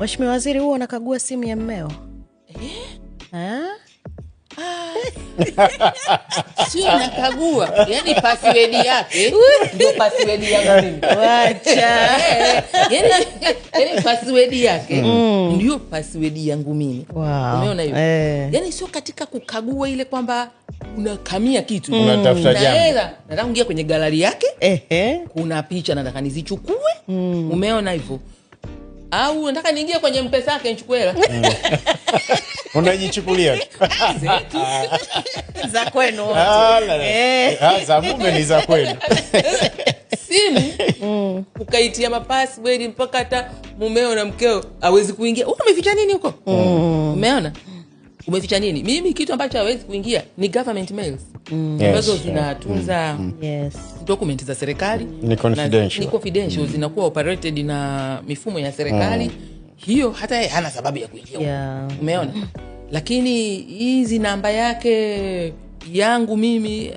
Mheshimiwa Waziri, huo unakagua simu ya mmeo? Sio nakagua, yani password yake ndio password yangu mimi. Wacha. Yani password yake ndio password yangu mimi. Wow. Umeona hiyo? Yani sio katika kukagua ile kwamba unakamia kitu. Unatafuta jambo. Nataka kuingia kwenye gallery yake. Kuna picha nataka nizichukue. Umeona hivyo? Au nataka niingie kwenye mpesa yake nichukue hela. Unajichukulia za kwenu. Za mume ni za kwenu. Simu ukaitia mapassword mpaka hata mumeo na mkeo hawezi kuingia. Umeficha nini huko? Umeona? Umeficha nini? Mimi kitu ambacho hawezi kuingia ni government mails. Ambazo zinatunza document za serikali. Ni confidential. Ni confidential, zinakuwa operated na mifumo ya serikali. Hiyo hata hana sababu ya kuingia. Umeona? Lakini hizi namba yake yangu mimi